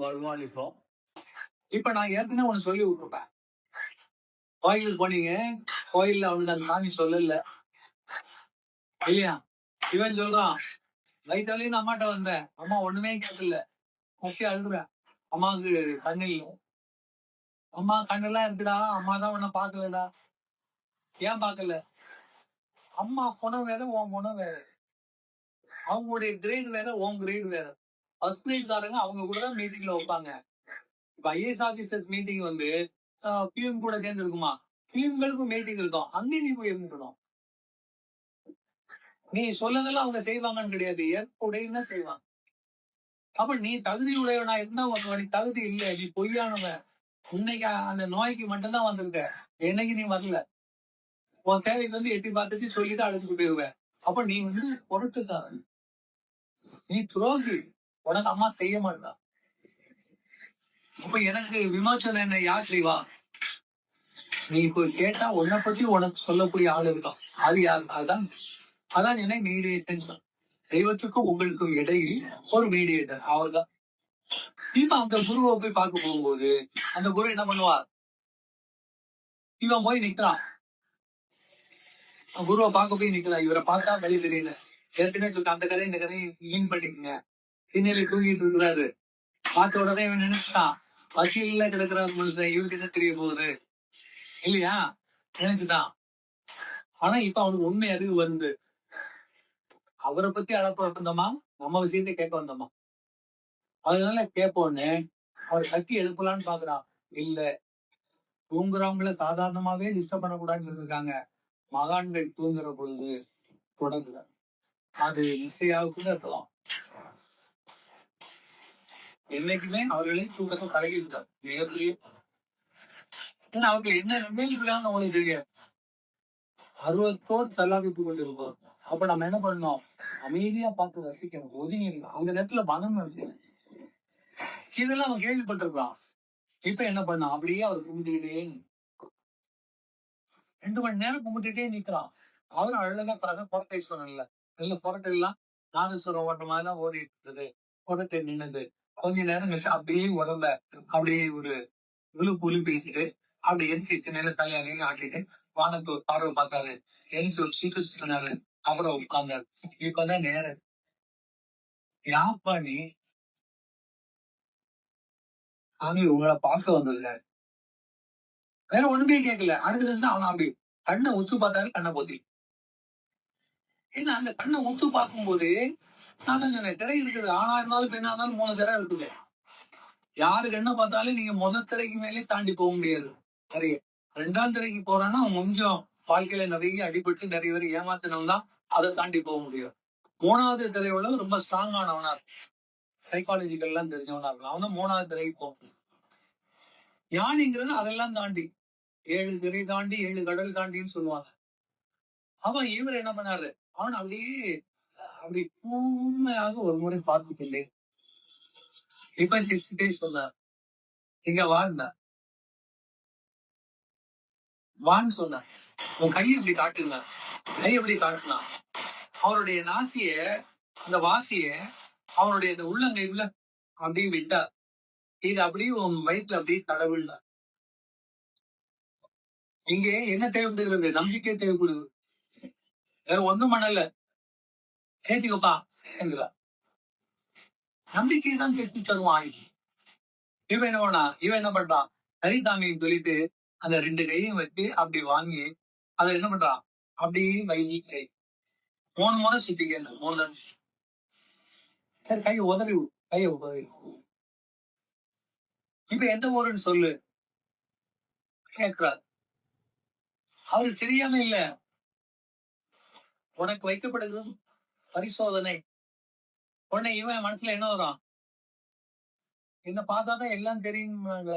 வருவான் இப்போ. இப்ப நான் ஏற்கனவே ஒண்ணு சொல்லி விட்டுருப்பேன். கோயிலுக்கு போனீங்க, கோயில்ல அவனுக்கு அந்த சாமி சொல்லல இல்லையா? இவன் சொல்றான், வயிற்றாலையும் அம்மாட்ட வந்தேன், அம்மா ஒண்ணுமே கேட்கல, கட்டி அழுகுறேன், அம்மாவுக்கு கண்ணு இல்லை. அம்மா கண்ணெல்லாம் இருக்குடா, அம்மா தான் உன்னை பாக்கலடா. ஏன் பாக்கல? அம்மா குணம் வேற, உன் குணம் வேற. அவங்களுடைய கிரேட் வேற, உன் கிரேட் வேற. ஃபர்ஸ்ட் கிரேட்காரங்க அவங்க கூட தான் மீட்டிங்ல வைப்பாங்க. இப்ப ஐஏஎஸ் ஆபீசர்ஸ் மீட்டிங் வந்து பிஎம் கூட சேர்ந்து இருக்குமா? பிஎம்களுக்கும் மீட்டிங் இருக்கும், அங்கேயும் நீ போய் இருந்துக்கணும். நீ சொல்லதெல்லாம் அவங்க செய்வாங்கன்னு கிடையாது, ஏற்புடையன்னு செய்வாங்க. அப்ப நீ தகுதி உடையவனா இருந்தா உனக்கு தகுதி இல்லை, நீ பொய்யானவன். இன்னைக்கு அந்த நோய்க்கு மட்டும்தான் வந்திருக்க, என்னைக்கு நீ வரல. உன் தேவைக்கு வந்து எட்டி பார்த்துட்டு சொல்லிட்டு அழைச்சிட்டு போயிருவேன். அப்ப நீ வந்து பொருட்டுக்காரன், நீ துரோகி, உனக்கு அம்மா செய்ய மாட்டா. அப்ப எனக்கு விமோசனம் என்ன யார் செய்வா? நீ இப்ப கேட்டா உன்னை பத்தி உனக்கு சொல்லக்கூடிய ஆள் இருக்கான், அது யார்? அதான் என்ன மீடியேஷன். தெய்வத்துக்கும் உங்களுக்கும் இடையில் ஒரு மீடியேட்டர், அவர்தான். இப்ப அந்த குருவை போய் பார்க்க போகும்போது அந்த குரு என்ன பண்ணுவார்? இவன் போய் நிக்கிறான், குருவை பார்க்க போய் நிக்கிறான். இவரை பார்த்தா வழி தெரியல. ஏற்கனவே அந்த கதையை இந்த கதையை லீன் பண்ணிக்கங்க. பின்னாடி தூங்கிட்டு இருக்கிறாரு. பார்த்த உடனே இவன் நினைச்சுட்டான், வக்கீல்ல கிடக்குறாரு மனுஷன், இவருக்கு என்ன தெரிய போகுது இல்லையா? நினைச்சுட்டான். ஆனா இப்ப அவனுக்கு உண்மை அறிவு வந்து, அவரை பத்தி அளப்ப வந்தோமா, நம்ம விஷயத்தை கேட்க வந்தோமா? அதனால கேட்போன்னு அவர் கட்டி எழுப்பலான்னு பாக்குறான். இல்ல, தூங்குறவங்கள சாதாரணமாவே டிஸ்டர்ப் பண்ணக்கூடாதுன்னு இருக்காங்க. மகான்கள் தூங்குற பொழுது தொடங்குற அது இசையாவுக்கு இருக்கலாம். என்னைக்குமே அவர்களே தூக்கத்தை கலகிட்டார் மிகப்பெரிய. ஏன்னா அவர்கள் என்ன நினைக்கிறாங்க அவங்களுக்கு தெரியாது. 60 தல்லாவிட்டு கொண்டு இருப்போம். அப்ப நம்ம என்ன பண்ணோம்? அமைதியா பார்த்து ரசிக்கணும், ஒதுங்கி இருக்கணும். அந்த நேரத்துல மனம் இருக்கு, இதெல்லாம் அவன் கேள்விப்பட்டிருக்கான். இப்ப என்ன பண்ணான்? அப்படியே அவர் கும்பிட்டுக்கிட்டே 2 மணி நேரம் கும்பிட்டுட்டே நிக்கிறான். அவரும் அழகா புறத்தை சொன்னல, நல்ல புறட்டை எல்லாம் நாதஸ்வரம் ஓட்ட மாதிரிலாம் ஓடிட்டு இருந்தது. புறத்தை நின்னது. கொஞ்ச நேரம் கழிச்சு அப்படியே உடம்ப அப்படியே ஒரு உழுப்பிட்டு அப்படி எரிச்சு நில தலையாரையும் ஆட்டிட்டு வானத்து ஒரு பார்வை பார்த்தாரு. எரிச்சு ஒரு சீட்டு சுத்தினாரு. அப்புறம் உட்கார்ந்தாரு. இப்பதான் நேரம். யாப்பா நீ? சாமி உங்களை பார்க்க வந்ததுல வேற ஒண்ணுமே கேட்கல. அடுத்தது அவன் அப்படி கண்ணை உத்து பார்த்தாரு, கண்ணை போத்தி. ஏன்னா அந்த கண்ணை உத்து பார்க்கும் போது நான் தான் சொன்னேன், திரை இருக்குது, ஆணா இருந்தாலும் பெண்ணா இருந்தாலும் 3 திரை இருக்குது. யாரு கண்ணை பார்த்தாலும் நீங்க முதல் திரைக்கு மேலே தாண்டி போக முடியாது. நிறைய 2ஆம் திரைக்கு போறான்னா கொஞ்சம் வாழ்க்கையில நிறைய அடிபட்டு நிறைய பேர் ஏமாத்தினவன் தான் அதை தாண்டி போக முடியும். 3வது திரையோட ரொம்ப ஸ்ட்ராங் ஆனவனா இருக்கும், சைக்காலஜிக்கல் எல்லாம் தெரிஞ்சவனா இருக்கும், அவன் 3வது திரைக்கு போகும். ஞானிங்கிறது அதெல்லாம் தாண்டி 7 திரை தாண்டி 7 கடல் தாண்டின்னு சொல்லுவாங்க. அவன் இவர் என்ன பண்ணாரு? அவன் அப்படியே அப்படி உண்மையாக ஒரு முறை பார்த்துக்கிட்டே இப்ப சிரிச்சுட்டே சொன்னார், இங்க வாழ்ந்த வான்னு சொன்னார். உன் கையை இப்படி காட்டுங்க. கை எப்படி காட்டினா அவருடைய நாசிய, அந்த வாசிய அவனுடைய இந்த உள்ளங்கைக்குள்ள அப்படியே விட்டார். இது அப்படியே உன் வயிற்றுல அப்படியே தடவில்ல. இங்கே என்ன தேவைப்படுகிறது? நம்பிக்கை தேவைப்படுது. வேற ஒண்ணும் பண்ணல. கேச்சுக்கப்பா என்கிறார். நம்பிக்கை தான் கெட்டு தருவான். இவன் என்ன பண்ணா? இவன் என்ன பண்றான்? சரிதாமின்னு சொல்லிட்டு அந்த 2 கையும் வச்சு அப்படி வாங்கி அதை என்ன பண்றான்? அப்படியே வைகி கை 3 முறை சுத்திக்க. 3 சரி, கையை உதறி கையை உதறி. இப்ப எந்த ஊருன்னு சொல்லு கேட்கிறார். அவருக்கு தெரியாம இல்ல, உனக்கு வைக்கப்படுகிறது பரிசோதனை. உடனே இவன் மனசுல என்ன வரும்? என்ன பார்த்தாதான் எல்லாம் தெரியுமாங்க,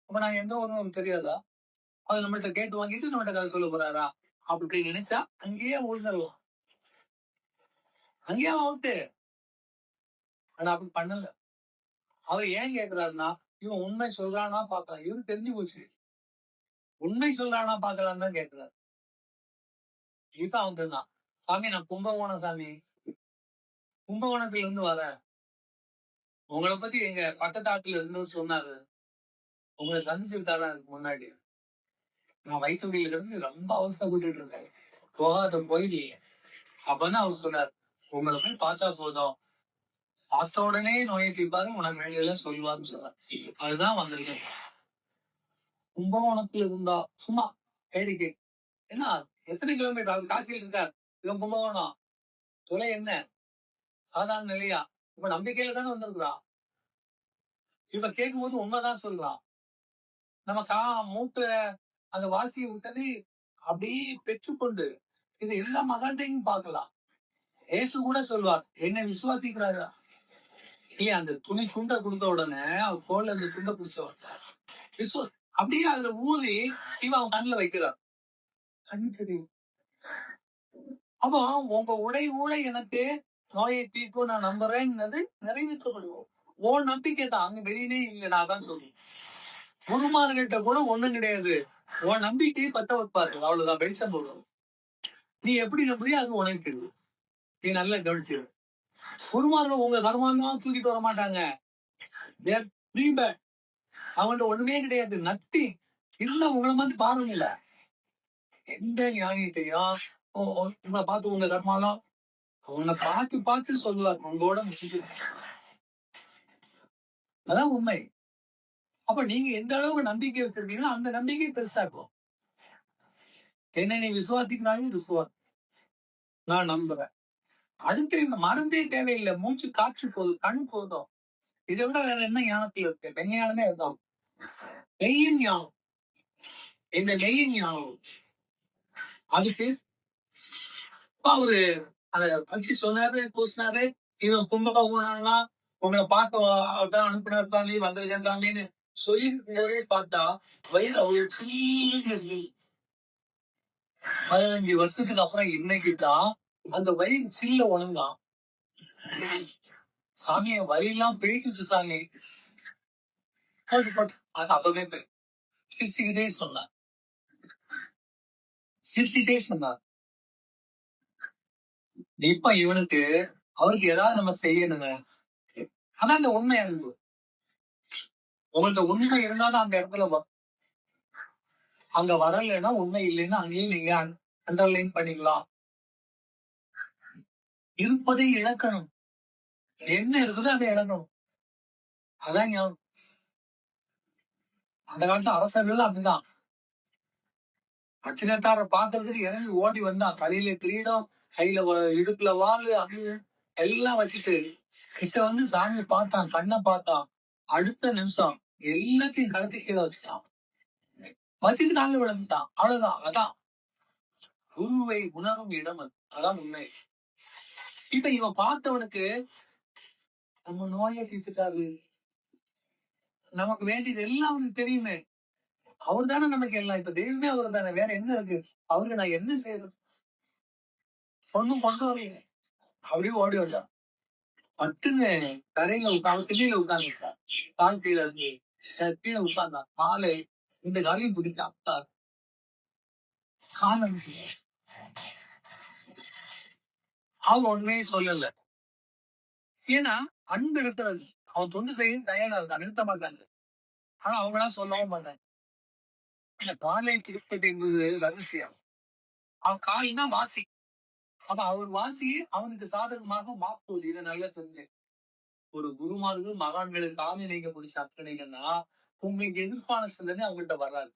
அப்ப நான் எந்த ஊருன்னு தெரியாதா? அது நம்மள்ட்ட கேட்டு வாங்கிட்டு நம்மகிட்ட கதை சொல்ல போறாரா அப்படி நினைச்சா அங்கேயே உழுந்துடலாம், அங்கேயே அவுட்டு. ஆனா அப்படி பண்ணல. அவர் ஏன் கேட்கிறாருன்னா, இவன் உண்மை சொல்றானா பாக்கலாம். இவரு தெரிஞ்சு போச்சு, உண்மை சொல்றானா பாக்கலான்னு தான் கேட்கிறாரு. இப்ப அவன் தெரிஞ்சான், சாமி நான் கும்பகோணம் சாமி, கும்பகோணத்துல இருந்து வரேன், உங்களை பத்தி எங்க பக்கத்தாட்டுல இருந்து சொன்னாரு. உங்களை சந்திச்சு விட்டாரா அதுக்கு முன்னாடி. நான் வயிற்று வலியில இருந்து ரொம்ப அவஸ்தைப்பட்டு இருக்கேன். போகாத போயிட்டீங்க. அப்பதான் அவர் சொன்னார், உங்களை போய் பார்த்தா போதும், பார்த்த உடனே நோயை தீர்ப்பாரு, உனக்கு வேண்டியதெல்லாம் சொல்லுவாருன்னு சொன்னார். அதுதான் வந்திருக்கேன். கும்பகோணத்துல இருந்தா சும்மா வேடிக்கை. என்ன எத்தனை கிலோமீட்டர் அவர் காசியில் இருக்கார், இவன் கும்பகோணம். தொலை என்ன சாதாரண நிலையா? இப்ப நம்பிக்கையில தானே வந்திருக்கிறான். இப்ப கேட்கும் போது உண்மைதான் சொல்றான். நம்ம மூட்ட அந்த வாசியை விட்டது அப்படியே பெற்றுக்கொண்டு இது எல்லா மகான்டையும் பார்க்கலாம். ஏசு கூட சொல்வார், என்ன விசுவாசிக்கிறாரா இல்லையா? அந்த துணி துண்டை கொடுத்த உடனே அவர் தோல்ல அந்த துண்டை பிடிச்சவர் விசுவாஸ் அப்படியே அதுல ஊதி இவன் அவன் கண்ணுல வைக்கிறார். கண் தெரியும். அப்போ உங்க உடை ஊழ எனக்கு நோயை தீர்க்கும் நான் நம்புறேன்னு நிறைவேற்றப்படுவோம். ஓ நம்பிக்கை தான், அங்க வெளியிலே இல்லை. நான் தான் சொல்றேன், குருமார்கிட்ட கூட ஒண்ணும் கிடையாது. உன் நம்பிக்கையை பத்த வைப்பாரு, அவ்வளவுதான். வெளிச்சம் போடுவோம். நீ எப்படி நம்புறியோ அது உனக்கு தெரியும். நீ நல்லா கவனிச்சிரு. குருமார்கள் உங்க கர்மாந்தான் தூக்கிட்டு வர மாட்டாங்க. அவங்கள்ட்ட ஒண்ணுமே கிடையாது. நத்தி இல்ல உங்களை மாதிரி பாருங்க இல்ல. எந்த ஞானிகிட்டையும் உங்களை பார்த்து உங்க கர்மாலாம் உங்களை பார்த்து பார்த்து சொல்லுவார், உங்களோட முடிச்சுட்டு. அதான் உண்மை. அப்ப நீங்க எந்த அளவுக்கு நம்பிக்கை வச்சிருக்கீங்களோ அந்த நம்பிக்கை பெருசா இருக்கும். என்ன நீ விசுவாசிக்கிறாலும் விசுவாஸ், நான் நம்புறேன். அடுத்து இந்த மருந்தே தேவையில்லை. மூச்சு காற்று போதும், கண் போதும். இதை விட வேற என்ன ஞானத்தில் இருக்கு? மெய்ஞானமே அதுதான். நெய்யின் ஞானம். இந்த நெய்யின் ஞானம் அதுக்கு அவரு அத வச்சு சொன்னாரு, பூசினாரு. இவன் கும்பகோணம்னா உங்களை பார்க்க அனுப்பினார் சாமி, வந்திருக்கேன் சாமின்னு சொல்லி பார்த்தா வயிறு அவ்வளவு சீனி. 15 வருஷத்துக்கு அப்புறம் இன்னைக்குதான் அந்த வயிறு சில்ல உணர்ந்தான். சாமிய வயிறெல்லாம் பிழைக்குச்சு சாமி. அது அப்பவே சிரிச்சுக்கிட்டே சொன்னார், சிரிச்சுட்டே சொன்னார். இப்ப இவனுக்கு அவருக்கு ஏதாவது நம்ம செய்யணுங்க. ஆனா அந்த உண்மை அன்பு உங்கள்ட்ட உண்மை இருந்தாலும் அந்த இடத்துல அங்க வரலைன்னா உண்மை இல்லைன்னா அங்கேயும் நீங்க அண்டர்லைன் பண்ணிக்கலாம். இருப்பதை இழக்கணும். என்ன இருக்குதோ அதை இழக்கணும். அதான் ஞானம். அந்த காலத்து அரசர்கள் அப்படிதான். அச்சினத்தார பாக்குறதுக்கு இறங்கி ஓடி வந்தான். தலையில கிரீடம், கையில இடுப்புல வாள், அது எல்லாம் வச்சுட்டு கிட்ட வந்து சாமி பார்த்தான், கண்ணை பார்த்தான். அடுத்த நிமிஷம் எல்லாத்தையும் கலத்தி கீழே வச்சுட்டான். வச்சுட்டு நாங்க விழுந்துட்டான். அவ்வளவுதான். அதான் குருவை உணரும் இடம். அது அதான் உண்மை. இப்ப இவன் பார்த்தவனுக்கு நம்ம நோயை தீர்த்துட்டாரு, நமக்கு வேண்டியது எல்லாம் அவனுக்கு தெரியுமே. அவர் தானே நமக்கு எல்லாம். இப்ப தெய்வமே அவர் தானே, வேற என்ன இருக்கு? அவருக்கு நான் என்ன செய்யறது? ஒண்ணும் கொண்டு வரீங்க. அப்படியே ஓடி வந்தான். பட்டுன்னு கரையில உட்காந்து கிளியில உட்கார்ந்து கால் கீழே இருந்து கீழே உட்கார்ந்தான். காலை இந்த காலையும் பிடித்தான். காலம் அவன் ஒண்ணுமே சொல்லல. ஏன்னா அன்பு இருக்கிறது. அவன் தொண்டு செய்ய தயாரா இருக்கான், நிறுத்த மாட்டாங்க. ஆனா அவங்களா சொல்லவும் மாட்டாங்க. காலை திருப்பதி என்பது ரகசியம். அவன் காலினா வாசி. அப்ப அவர் வாசி அவனுக்கு சாதகமாக மாற்றுவது. இதை நல்லா செஞ்சு ஒரு குருமார்கள் மகான்களுக்கு காமி நீங்க பிடிச்ச அர்ப்பணிங்கன்னா உங்களுக்கு எதிர்ப்பான சிந்தனை அவங்கள்ட்ட வராது.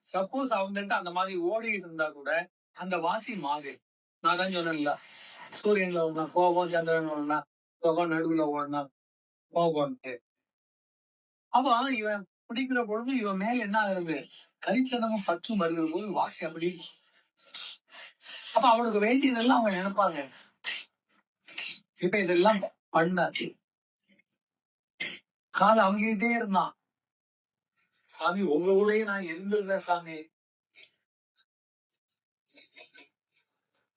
சப்போஸ் அவங்கள்ட்ட அந்த மாதிரி ஓடி இருந்தா கூட அந்த வாசி மாறு. நான் தான் சொன்னேன்ல, சூரியன்ல ஓடனா கோபம், சந்திரன் ஓடனா கோபம், நடுவுல ஓடனா கோபம்ட்டு. அப்ப இவன் பிடிக்கிற பொழுது இவன் மேல என்ன ஆகுது? கரிச்சனமும் பற்றும் வருகிற போது வாசி அப்படி. அப்ப அவனுக்கு வேண்டியதெல்லாம் அவங்க நினைப்பாங்க. இப்ப இதெல்லாம் பண்ணாச்சு. காலை அவங்கிட்டே இருந்தான். சாமி உங்க ஊரையே நான் இருந்திருந்தேன் சாமி.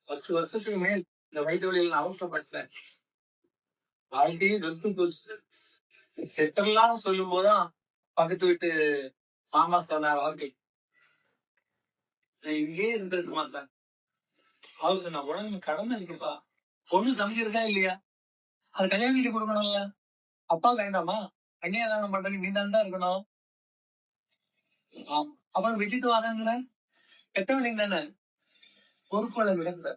10 வருஷத்துக்கு மேல் இந்த வயிற்று வழியில் நான் அவசரப்பட்டேன். வாழ்க்கையே வெறுத்து போச்சு. செட்டெல்லாம் சொல்லும் போதுதான் பக்கத்து வீட்டு மாமா சொன்னார், வாழ்க்கை இங்கே இருந்திருக்க மாட்டேன். அவருக்கு நான் உடனே கடமை இருக்குப்பா. பொண்ணு சமைச்சிருக்கா இல்லையா? அது கல்யாணம் கொடுக்கணும்ல. அப்பா வேண்டாமா? கன்னியாதானம் பண்றதுக்கு நீ தான் இருக்கணும். அப்புறம் விட்டுட்டு வாங்கங்கிற பெத்த வேண்டியது தானே, பொறுப்புகளை விடுங்க.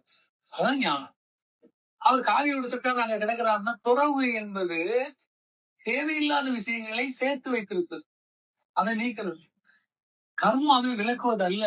அதான் ஞானம். அவர் காவி உடுத்துட்டா நாங்க கிடக்கிறாருன்னா, துறவு என்பது தேவையில்லாத விஷயங்களை சேர்த்து வைத்திருப்பது, அதை நீக்கிறது. கர்மாவை விளக்குவது அல்ல.